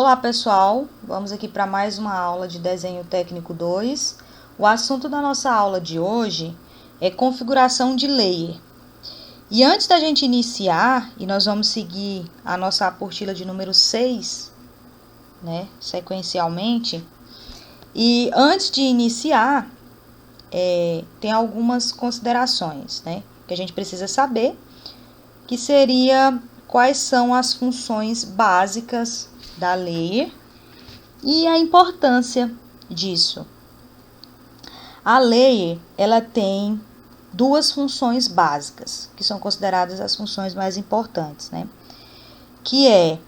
Olá pessoal, vamos aqui para mais uma aula de desenho técnico 2. O assunto da nossa aula de hoje é configuração de layer. E antes da gente iniciar, e nós vamos seguir a nossa apostila de número 6, né, sequencialmente. E antes de iniciar, tem algumas considerações, né, que a gente precisa saber, que seria quais são as funções básicas da layer e a importância disso. A layer, ela tem duas funções básicas, que são consideradas as funções mais importantes, né? Que é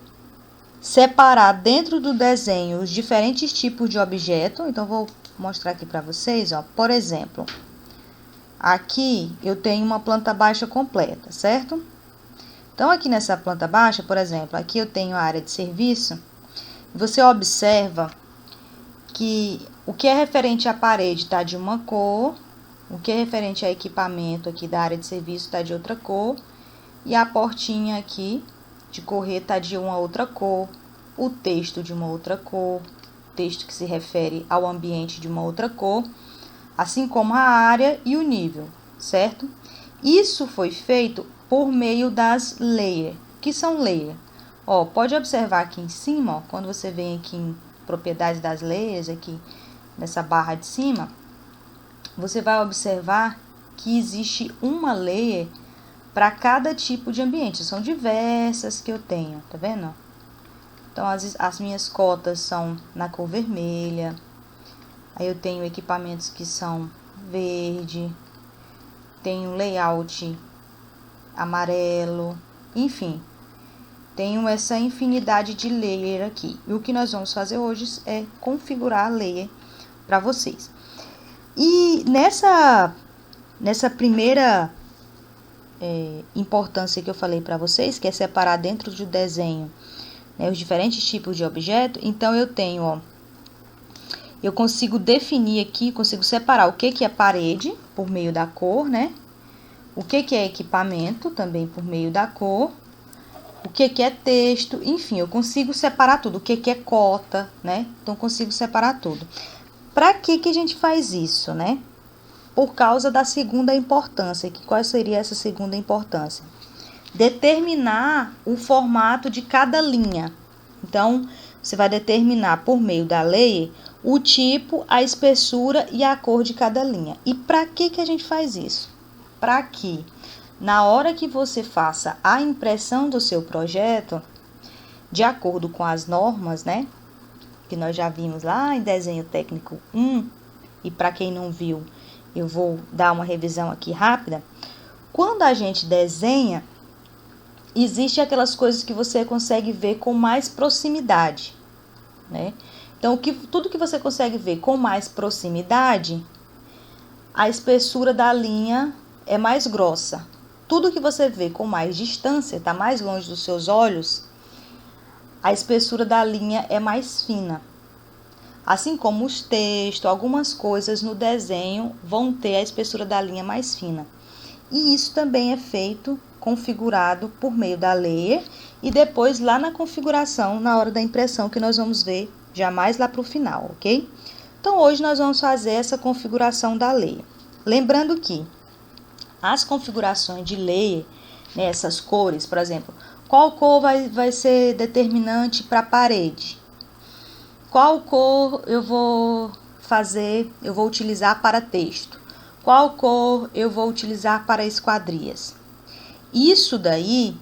separar dentro do desenho os diferentes tipos de objeto. Então, vou mostrar aqui para vocês, ó. Por exemplo, aqui eu tenho uma planta baixa completa, certo? Então, aqui nessa planta baixa, por exemplo, aqui eu tenho a área de serviço. Você observa que o que é referente à parede está de uma cor, o que é referente a equipamento aqui da área de serviço está de outra cor, e a portinha aqui de correr está de uma outra cor, o texto de uma outra cor, texto que se refere ao ambiente de uma outra cor, assim como a área e o nível, certo? Isso foi feito por meio das layers. O que são layers? Ó, pode observar aqui em cima, ó, quando você vem aqui em propriedades das layers, aqui nessa barra de cima, você vai observar que existe uma layer para cada tipo de ambiente. São diversas que eu tenho, tá vendo? Então, as minhas cotas são na cor vermelha. Aí eu tenho equipamentos que são verde. Tenho layout amarelo. Enfim, tenho essa infinidade de layer aqui. E o que nós vamos fazer hoje é configurar a layer para vocês. E nessa primeira importância que eu falei para vocês, que é separar dentro do desenho, né, os diferentes tipos de objeto, então eu tenho, ó, eu consigo definir aqui, consigo separar o que é parede, por meio da cor, né? O que é equipamento, também por meio da cor. O que é texto, enfim, eu consigo separar tudo. O que é cota, né? Então, consigo separar tudo. Para que a gente faz isso, né? Por causa da segunda importância. Qual seria essa segunda importância? Determinar o formato de cada linha. Então, você vai determinar por meio da layer o tipo, a espessura e a cor de cada linha. E para que a gente faz isso? Para que, na hora que você faça a impressão do seu projeto, de acordo com as normas, né? Que nós já vimos lá em desenho técnico 1, e para quem não viu, eu vou dar uma revisão aqui rápida. Quando a gente desenha, existe aquelas coisas que você consegue ver com mais proximidade, né? Então, tudo que você consegue ver com mais proximidade, a espessura da linha é mais grossa. Tudo que você vê com mais distância, está mais longe dos seus olhos, a espessura da linha é mais fina. Assim como os textos, algumas coisas no desenho vão ter a espessura da linha mais fina. E isso também é feito, configurado por meio da layer e depois lá na configuração, na hora da impressão, que nós vamos ver já mais lá para o final, ok? Então, hoje nós vamos fazer essa configuração da layer. Lembrando que as configurações de layer, né, essas cores, por exemplo, qual cor vai ser determinante para a parede? Qual cor eu vou utilizar para texto? Qual cor eu vou utilizar para esquadrias? Isso daí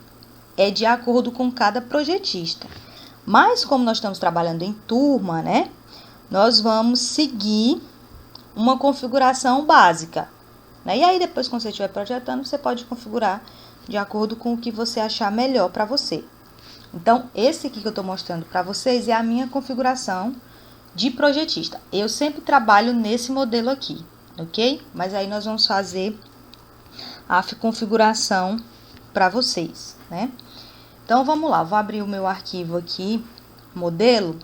é de acordo com cada projetista. Mas como nós estamos trabalhando em turma, né? Nós vamos seguir uma configuração básica. Né? E aí depois, quando você estiver projetando, você pode configurar de acordo com o que você achar melhor para você. Então, esse aqui que eu estou mostrando para vocês é a minha configuração de projetista. Eu sempre trabalho nesse modelo aqui, ok? Mas aí nós vamos fazer a configuração para vocês, né? Então, vamos lá. Vou abrir o meu arquivo aqui, modelo.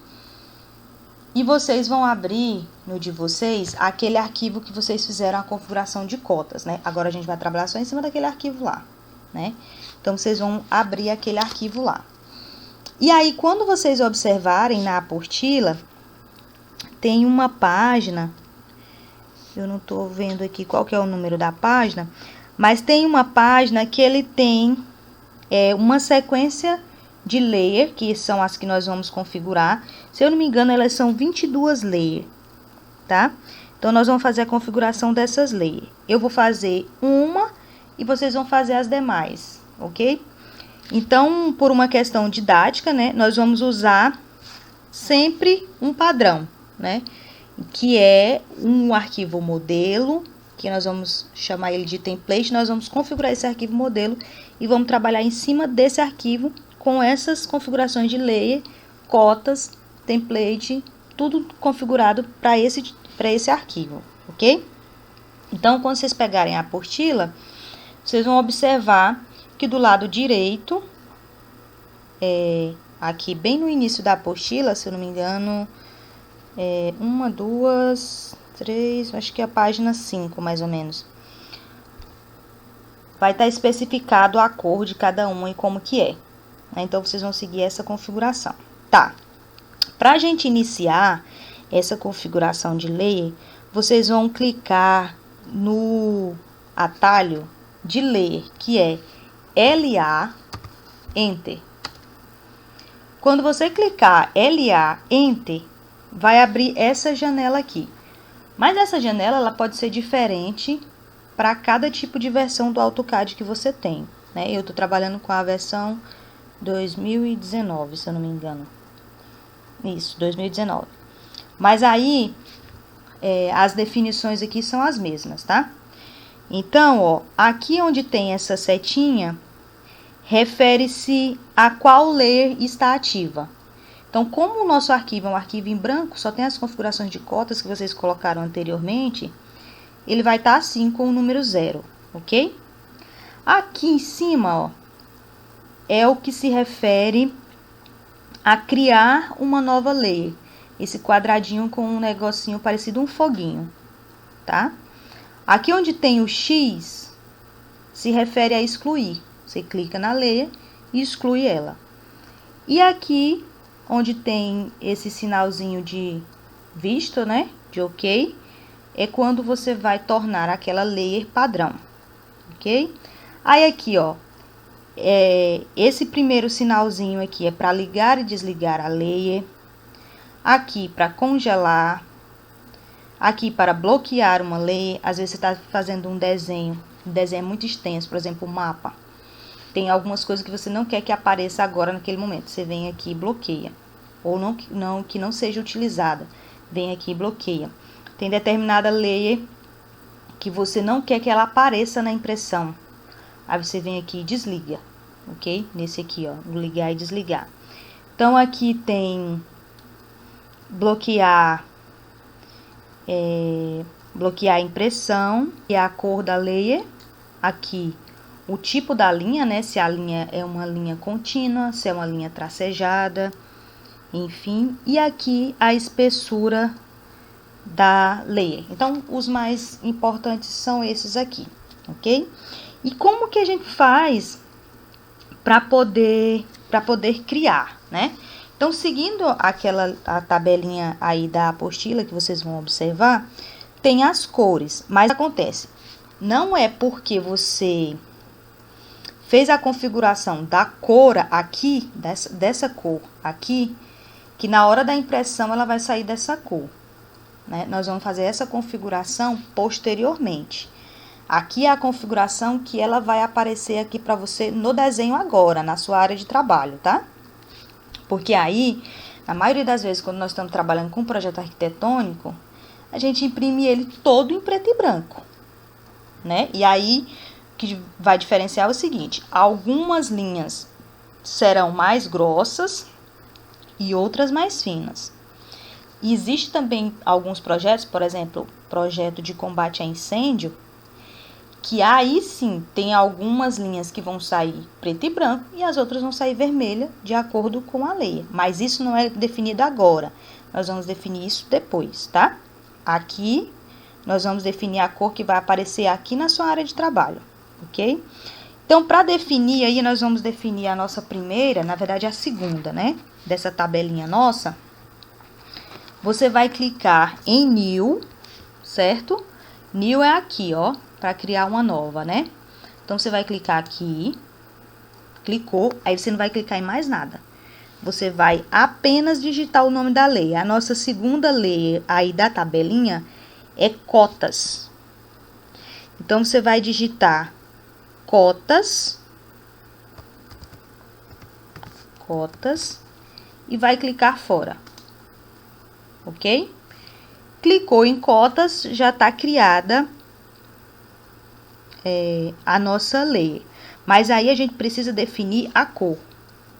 E vocês vão abrir no de vocês aquele arquivo que vocês fizeram a configuração de cotas, né? Agora a gente vai trabalhar só em cima daquele arquivo lá, né? Então, vocês vão abrir aquele arquivo lá. E aí, quando vocês observarem na apostila, tem uma página, eu não estou vendo aqui qual que é o número da página, mas tem uma página que ele tem uma sequência de layer, que são as que nós vamos configurar. Se eu não me engano, elas são 22 layers, tá? Então, nós vamos fazer a configuração dessas layers. Eu vou fazer uma e vocês vão fazer as demais, ok? Então, por uma questão didática, né, nós vamos usar sempre um padrão, né? Que é um arquivo modelo, que nós vamos chamar ele de template. Nós vamos configurar esse arquivo modelo e vamos trabalhar em cima desse arquivo com essas configurações de layer, cotas, template, tudo configurado para esse arquivo, ok? Então, quando vocês pegarem a apostila, vocês vão observar que do lado direito, aqui bem no início da apostila, se eu não me engano, 1, 2, 3, acho que é a página 5, mais ou menos. Vai estar especificado a cor de cada uma e como que é. Então, vocês vão seguir essa configuração. Tá. Para a gente iniciar essa configuração de layer, vocês vão clicar no atalho de layer, que é LA, Enter. Quando você clicar LA, Enter, vai abrir essa janela aqui. Mas essa janela, ela pode ser diferente para cada tipo de versão do AutoCAD que você tem, né? Eu estou trabalhando com a versão 2019, se eu não me engano. Isso, 2019. Mas aí, as definições aqui são as mesmas, tá? Então, ó, aqui onde tem essa setinha, refere-se a qual layer está ativa. Então, como o nosso arquivo é um arquivo em branco, só tem as configurações de cotas que vocês colocaram anteriormente, ele vai estar assim com o número 0, ok? Aqui em cima, ó, é o que se refere a criar uma nova layer. Esse quadradinho com um negocinho parecido um foguinho, tá? Aqui onde tem o X, se refere a excluir. Você clica na layer e exclui ela. E aqui, onde tem esse sinalzinho de visto, né? De OK, é quando você vai tornar aquela layer padrão, ok? Aí aqui, ó, esse primeiro sinalzinho aqui é para ligar e desligar a layer. Aqui para congelar. Aqui para bloquear uma layer. Às vezes você está fazendo um desenho muito extenso, por exemplo, um mapa. Tem algumas coisas que você não quer que apareça agora naquele momento. Você vem aqui e bloqueia. Ou que não seja utilizada. Vem aqui e bloqueia. Tem determinada layer que você não quer que ela apareça na impressão. Aí você vem aqui e desliga, ok? Nesse aqui, ó, ligar e desligar. Então, aqui tem bloquear a impressão e a cor da layer. Aqui, o tipo da linha, né? Se a linha é uma linha contínua, se é uma linha tracejada, enfim. E aqui, a espessura da layer. Então, os mais importantes são esses aqui, ok? E como que a gente faz para poder criar, né? Então, seguindo a tabelinha aí da apostila que vocês vão observar, tem as cores. Mas acontece, não é porque você fez a configuração da cor aqui, dessa cor aqui, que na hora da impressão ela vai sair dessa cor, né? Nós vamos fazer essa configuração posteriormente. Aqui é a configuração que ela vai aparecer aqui para você no desenho agora, na sua área de trabalho, tá? Porque aí, na maioria das vezes, quando nós estamos trabalhando com um projeto arquitetônico, a gente imprime ele todo em preto e branco, né? E aí, o que vai diferenciar é o seguinte: algumas linhas serão mais grossas e outras mais finas. E existe também alguns projetos, por exemplo, projeto de combate a incêndio, que aí sim tem algumas linhas que vão sair preto e branco e as outras vão sair vermelha, de acordo com a layer. Mas isso não é definido agora, nós vamos definir isso depois, tá? Aqui, nós vamos definir a cor que vai aparecer aqui na sua área de trabalho, ok? Então, para definir aí, nós vamos definir a nossa primeira, na verdade a segunda, né? Dessa tabelinha nossa. Você vai clicar em New, certo? New é aqui, ó, para criar uma nova, né? Então, você vai clicar aqui, clicou, aí você não vai clicar em mais nada. Você vai apenas digitar o nome da lei. A nossa segunda lei aí da tabelinha é cotas. Então, você vai digitar cotas e vai clicar fora, ok? Clicou em cotas, já está criada a nossa lei. Mas aí a gente precisa definir a cor,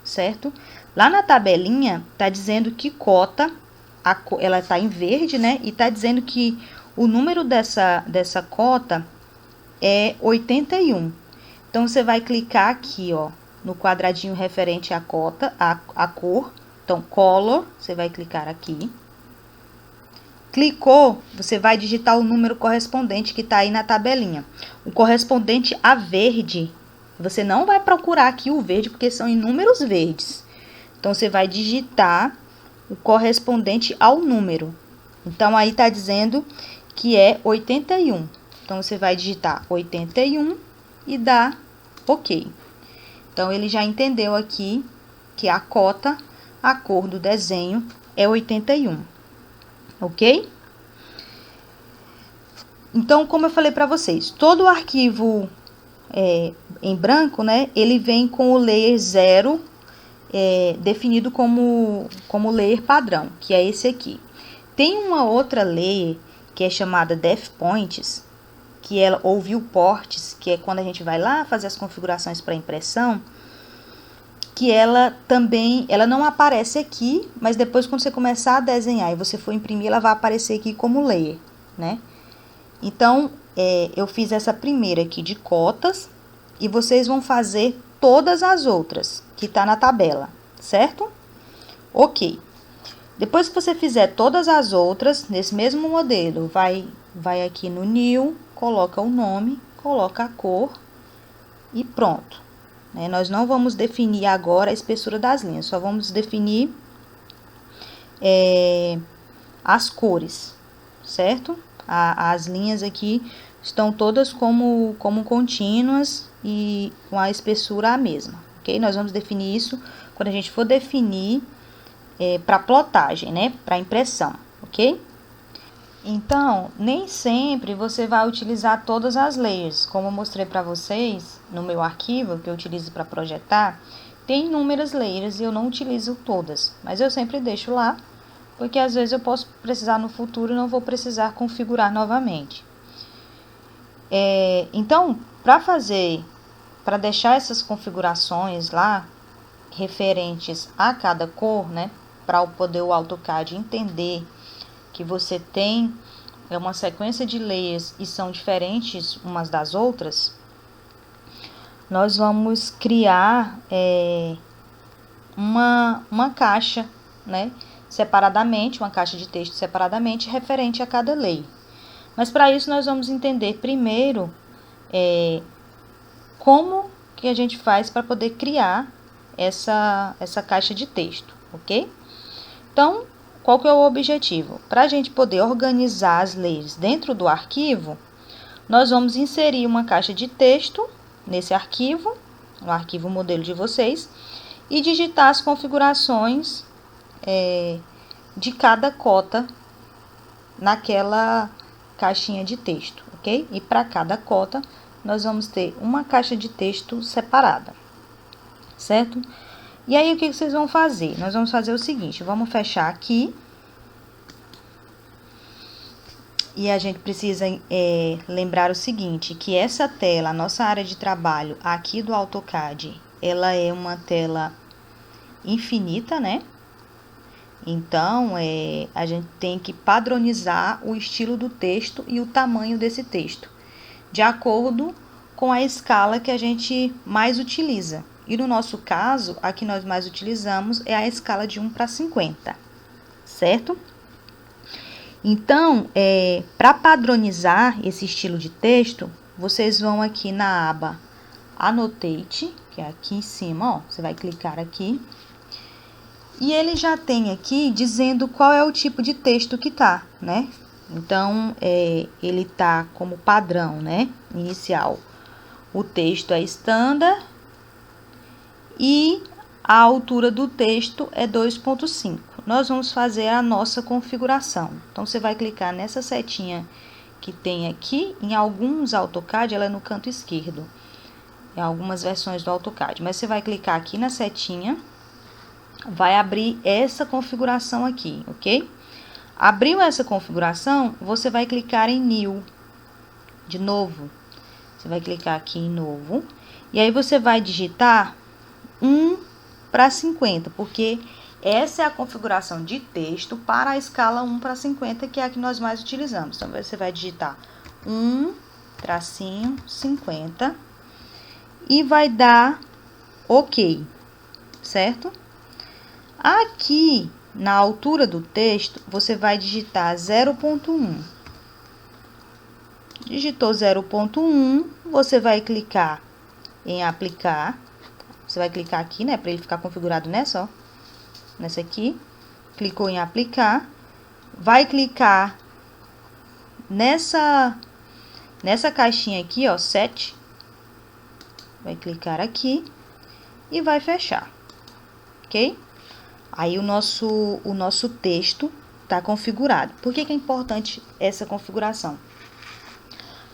certo? Lá na tabelinha tá dizendo que cota, ela tá em verde, né? E tá dizendo que o número dessa cota é 81. Então, você vai clicar aqui, ó, no quadradinho referente à cota, a cor. Então, color, você vai clicar aqui. Clicou, você vai digitar o número correspondente que está aí na tabelinha. O correspondente a verde, você não vai procurar aqui o verde, porque são em números verdes. Então, você vai digitar o correspondente ao número. Então, aí está dizendo que é 81. Então, você vai digitar 81 e dar OK. Então, ele já entendeu aqui que a cota, a cor do desenho é 81. Ok? Então, como eu falei para vocês, todo o arquivo em branco, né, ele vem com o layer 0 definido como layer padrão, que é esse aqui. Tem uma outra layer que é chamada Def Points, que ela, ou Viewports, que é quando a gente vai lá fazer as configurações para impressão, que ela também, ela não aparece aqui, mas depois quando você começar a desenhar e você for imprimir, ela vai aparecer aqui como layer, né? Então, eu fiz essa primeira aqui de cotas e vocês vão fazer todas as outras que tá na tabela, certo? Ok. Depois que você fizer todas as outras, nesse mesmo modelo, vai aqui no New, coloca o nome, coloca a cor e pronto. Nós não vamos definir agora a espessura das linhas, só vamos definir as cores, certo? As linhas aqui estão todas como contínuas e com a espessura a mesma, ok? Nós vamos definir isso quando a gente for definir para plotagem, né? Para impressão, ok? Então, nem sempre você vai utilizar todas as layers. Como eu mostrei para vocês no meu arquivo, que eu utilizo para projetar, tem inúmeras layers e eu não utilizo todas. Mas eu sempre deixo lá, porque às vezes eu posso precisar no futuro e não vou precisar configurar novamente. Então, para deixar essas configurações lá, referentes a cada cor, né? Para poder o AutoCAD entender que você tem uma sequência de layers e são diferentes umas das outras, nós vamos criar uma caixa, né, separadamente, uma caixa de texto separadamente referente a cada lei. Mas para isso nós vamos entender primeiro como que a gente faz para poder criar essa caixa de texto, ok? Então, qual que é o objetivo? Para a gente poder organizar as layers dentro do arquivo, nós vamos inserir uma caixa de texto nesse arquivo, no arquivo modelo de vocês, e digitar as configurações de cada cota naquela caixinha de texto, ok? E para cada cota, nós vamos ter uma caixa de texto separada, certo? E aí, o que vocês vão fazer? Nós vamos fazer o seguinte, vamos fechar aqui. E a gente precisa lembrar o seguinte, que essa tela, a nossa área de trabalho aqui do AutoCAD, ela é uma tela infinita, né? Então, a gente tem que padronizar o estilo do texto e o tamanho desse texto, de acordo com a escala que a gente mais utiliza. E no nosso caso, a que nós mais utilizamos é a escala de 1:50, certo? Então, para padronizar esse estilo de texto, vocês vão aqui na aba Annotate, que é aqui em cima, ó, você vai clicar aqui. E ele já tem aqui dizendo qual é o tipo de texto que tá, né? Então, ele tá como padrão, né? Inicial. O texto é standard e a altura do texto é 2.5. Nós vamos fazer a nossa configuração. Então, você vai clicar nessa setinha que tem aqui. Em alguns AutoCAD, ela é no canto esquerdo. Em algumas versões do AutoCAD. Mas você vai clicar aqui na setinha. Vai abrir essa configuração aqui, ok? Abriu essa configuração, você vai clicar em New. De novo. Você vai clicar aqui em Novo. E aí, você vai digitar 1:50, porque essa é a configuração de texto para a escala 1:50, que é a que nós mais utilizamos. Então, você vai digitar 1:50 e vai dar OK, certo? Aqui, na altura do texto, você vai digitar 0.1. Digitou 0.1, você vai clicar em aplicar. Você vai clicar aqui, né, para ele ficar configurado nessa, ó. Nessa aqui. Clicou em aplicar. Vai clicar nessa caixinha aqui, ó, set. Vai clicar aqui e vai fechar. OK? Aí o nosso texto está configurado. Por que é importante essa configuração?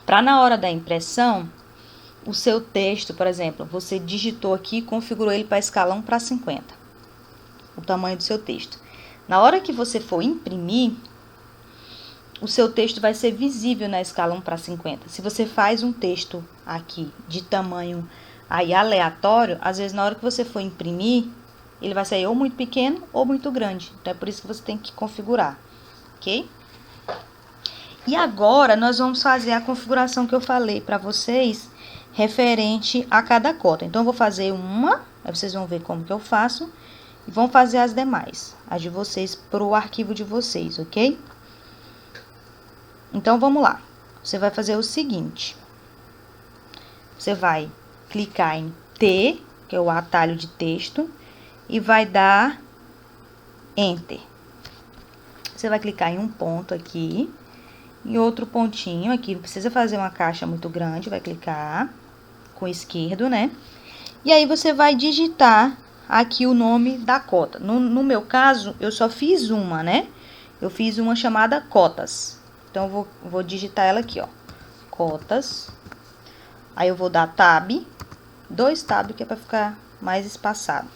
Para na hora da impressão, o seu texto, por exemplo, você digitou aqui e configurou ele para a escala 1:50. O tamanho do seu texto. Na hora que você for imprimir, o seu texto vai ser visível na escala 1:50. Se você faz um texto aqui de tamanho aí aleatório, às vezes na hora que você for imprimir, ele vai sair ou muito pequeno ou muito grande. Então, é por isso que você tem que configurar, ok? E agora, nós vamos fazer a configuração que eu falei para vocês, referente a cada cota. Então, eu vou fazer uma, aí vocês vão ver como que eu faço, e vão fazer as demais, as de vocês, para o arquivo de vocês, ok? Então, vamos lá. Você vai fazer o seguinte. Você vai clicar em T, que é o atalho de texto, e vai dar Enter. Você vai clicar em um ponto aqui, e outro pontinho aqui. Não precisa fazer uma caixa muito grande, vai clicar com o esquerdo, né? E aí, você vai digitar aqui o nome da cota. No meu caso, eu só fiz uma, né? Eu fiz uma chamada cotas. Então, eu vou digitar ela aqui, ó. Cotas. Aí, eu vou dar tab. 2 tab, que é para ficar mais espaçado.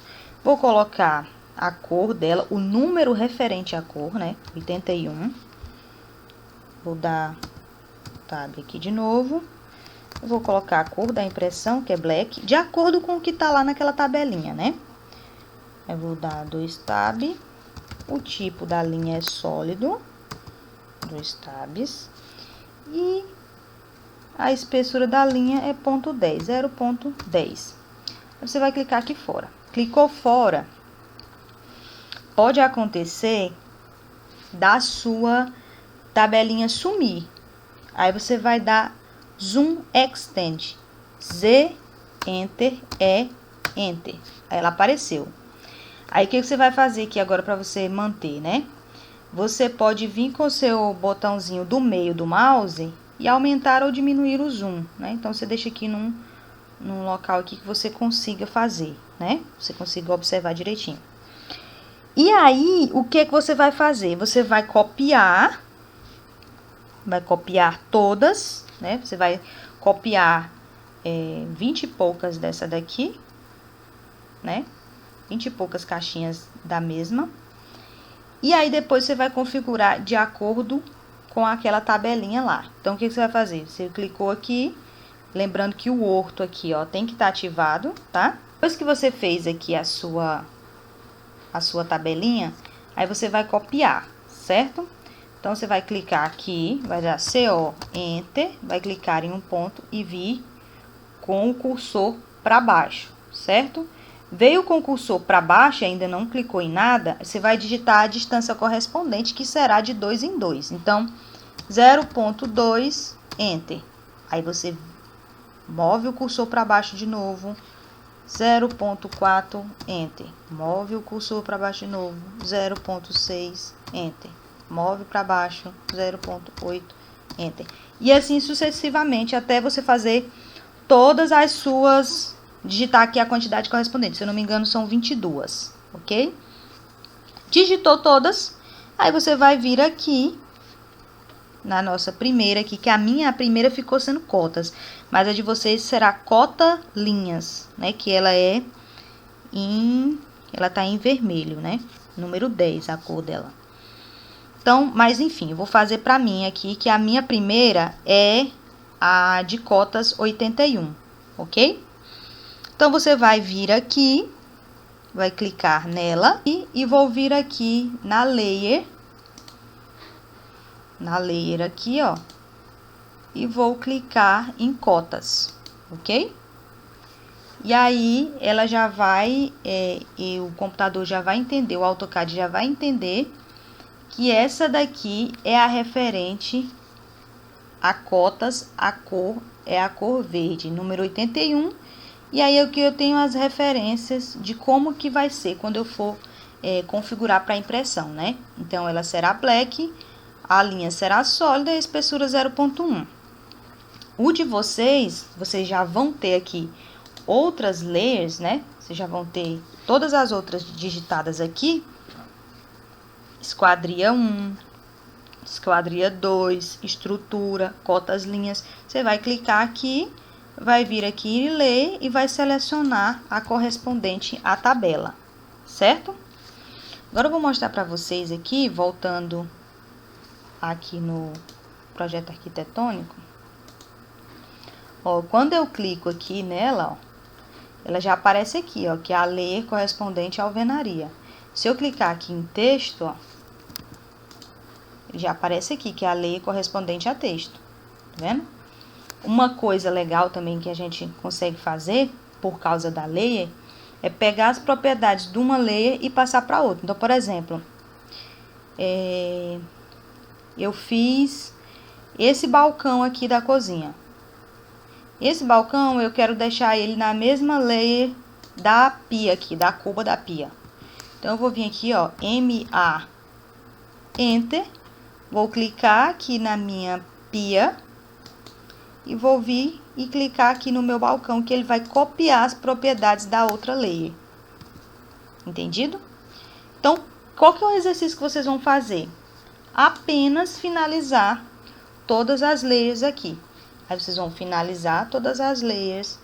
Vou colocar a cor dela, o número referente à cor, né? 81. Vou dar tab aqui de novo. Eu vou colocar a cor da impressão, que é black, de acordo com o que tá lá naquela tabelinha, né? Eu vou dar 2 tab. O tipo da linha é sólido. 2 tabs. E a espessura da linha é 0.10, 0.10. Você vai clicar aqui fora. Clicou fora, pode acontecer da sua tabelinha sumir. Aí você vai dar Zoom Extend. Z, Enter, E, Enter. Aí ela apareceu. Aí o que você vai fazer aqui agora para você manter, né? Você pode vir com o seu botãozinho do meio do mouse e aumentar ou diminuir o zoom, né? Então, você deixa aqui num local aqui que você consiga fazer, né? Você consiga observar direitinho. E aí, o que você vai fazer? Você vai copiar todas, né? Você vai copiar 20 e poucas dessa daqui, né? 20 e poucas caixinhas da mesma. E aí, depois você vai configurar de acordo com aquela tabelinha lá. Então, o que você vai fazer? Você clicou aqui. Lembrando que o orto aqui, ó, tem que estar ativado, tá? Depois que você fez aqui a sua tabelinha, aí você vai copiar, certo? Então, você vai clicar aqui, vai dar CO, Enter, vai clicar em um ponto e vir com o cursor para baixo, certo? Veio com o cursor para baixo e ainda não clicou em nada, você vai digitar a distância correspondente, que será de 2 em 2. Então, 0.2, Enter. Aí, você Move o cursor para baixo de novo, 0.4, Enter. Move o cursor para baixo de novo, 0.6, Enter. Move para baixo, 0.8, Enter. E assim sucessivamente, até você fazer todas as suas... Digitar aqui a quantidade correspondente. Se eu não me engano, são 22, ok? Digitou todas, aí você vai vir aqui na nossa primeira aqui, que a primeira ficou sendo cotas, mas a de vocês será cota linhas, né? Que ela tá em vermelho, né? Número 10, a cor dela. Então, mas enfim, eu vou fazer para mim aqui, que a minha primeira é a de cotas 81, ok? Então, você vai vir aqui, vai clicar nela e vou vir aqui na layer aqui, ó, e vou clicar em cotas, ok? E aí, ela já vai, e o computador já vai entender, o AutoCAD já vai entender que essa daqui é a referente a cotas, a cor é a cor verde, número 81. E aí, aqui eu tenho as referências de como que vai ser quando eu for configurar para impressão, né? Então, ela será black, a linha será sólida e a espessura 0.1. O de vocês já vão ter aqui outras layers, né? Vocês já vão ter todas as outras digitadas aqui. Esquadria 1, esquadria 2, estrutura, cotas linhas. Você vai clicar aqui, vai vir aqui e ler e vai selecionar a correspondente à tabela, certo? Agora eu vou mostrar para vocês aqui, voltando aqui no projeto arquitetônico. Ó, quando eu clico aqui nela, ó, ela já aparece aqui, ó, que é a layer correspondente à alvenaria. Se eu clicar aqui em texto, ó, já aparece aqui que é a layer correspondente a texto, tá vendo? Uma coisa legal também que a gente consegue fazer, por causa da layer, é pegar as propriedades de uma layer e passar para outra. Então, por exemplo, eu fiz esse balcão aqui da cozinha. Esse balcão eu quero deixar ele na mesma layer da pia aqui, da cuba da pia. Então, eu vou vir aqui, ó, MA, Enter. Vou clicar aqui na minha pia e vou vir e clicar aqui no meu balcão, que ele vai copiar as propriedades da outra layer. Entendido? Então, qual que é o exercício que vocês vão fazer? Apenas finalizar todas as layers aqui. Aí, vocês vão finalizar todas as layers,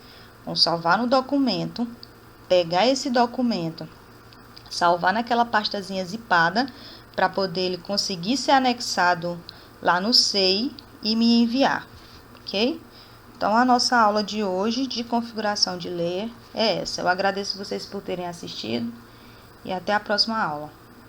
vão salvar no documento, pegar esse documento, salvar naquela pastazinha zipada, para poder ele conseguir ser anexado lá no SEI e me enviar, ok? Então, a nossa aula de hoje de configuração de layer é essa. Eu agradeço vocês por terem assistido e até a próxima aula.